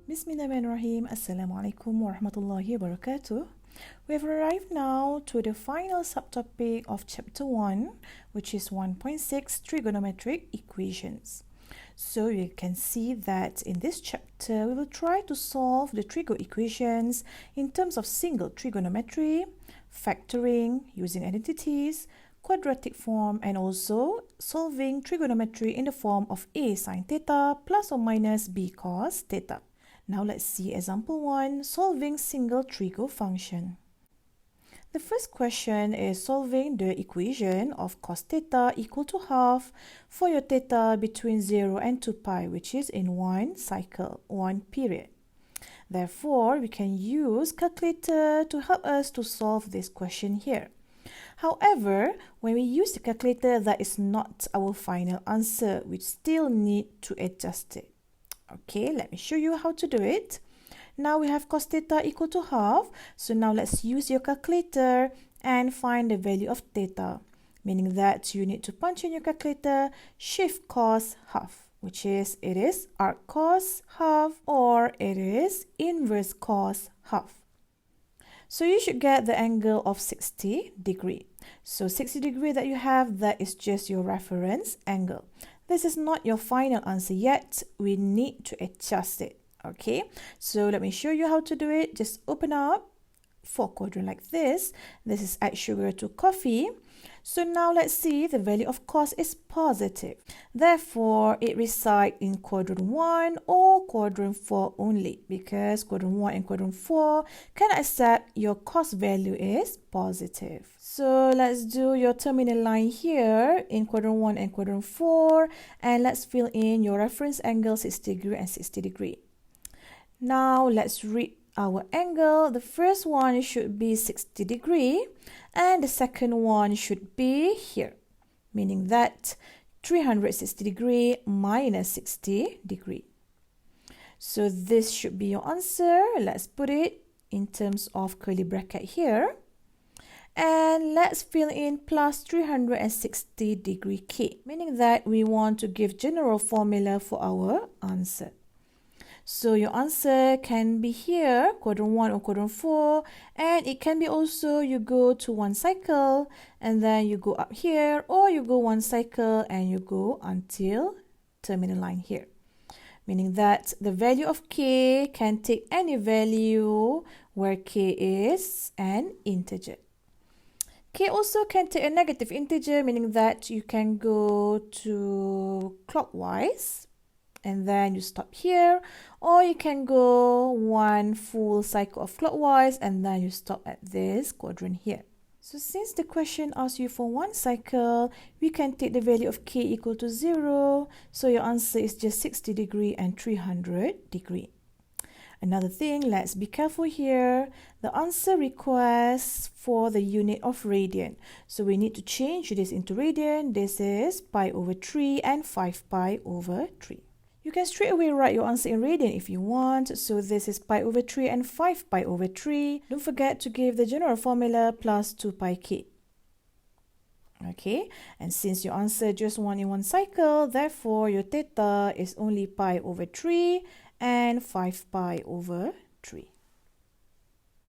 Bismillahirrahmanirrahim. Assalamualaikum warahmatullahi wabarakatuh. We have arrived now to the final subtopic of chapter 1, which is 1.6 trigonometric equations. So you can see that in this chapter, we will try to solve the trigo equations in terms of single trigonometry, factoring, using identities, quadratic form, and also solving trigonometry in the form of a sine theta plus or minus b cos theta. Now let's see example 1, solving single trigo function. The first question is solving the equation of cos theta equal to half for your theta between 0 and 2 pi, which is in one cycle, one period. Therefore, we can use calculator to help us to solve this question here. However, when we use the calculator, that is not our final answer. We still need to adjust it. Okay, let me show you how to do it. Now we have cos theta equal to half. So now let's use your calculator and find the value of theta. Meaning that you need to punch in your calculator shift cos half, which is it is arc cos half or it is inverse cos half. So you should get the angle of 60 degree. So 60 degree that you have, that is just your reference angle. This is not your final answer yet. We need to adjust it. Okay, so let me show you how to do it. Just open up 4 quadrant like this. This is add sugar to coffee. So now let's see the value of cos is positive. Therefore, it resides in quadrant 1 or quadrant 4 only, because quadrant 1 and quadrant 4 can accept your cos value is positive. So let's do your terminal line here in quadrant 1 and quadrant 4, and let's fill in your reference angle 60 degree and 60 degree. Now let's read our angle. The first one should be 60 degree and the second one should be here, meaning that 360 degree minus 60 degree. So this should be your answer. Let's put it in terms of curly bracket here. And let's fill in plus 360 degree K, meaning that we want to give general formula for our answer. So your answer can be here, quadrant 1 or quadrant 4, and it can be also you go to one cycle and then you go up here, or you go one cycle and you go until terminal line here. Meaning that the value of K can take any value where K is an integer. K also can take a negative integer, meaning that you can go to clockwise and then you stop here, or you can go one full cycle of clockwise and then you stop at this quadrant here. So since the question asks you for one cycle, we can take the value of K equal to 0. So your answer is just 60 degree and 300 degree. Another thing, let's be careful here. The answer requests for the unit of radian. So we need to change this into radian. This is pi over 3 and 5 pi over 3. You can straight away write your answer in radian if you want. So this is pi over 3 and 5 pi over 3. Don't forget to give the general formula plus 2 pi k. Okay, and since your answer just one in one cycle, therefore your theta is only pi over 3 and 5 pi over 3.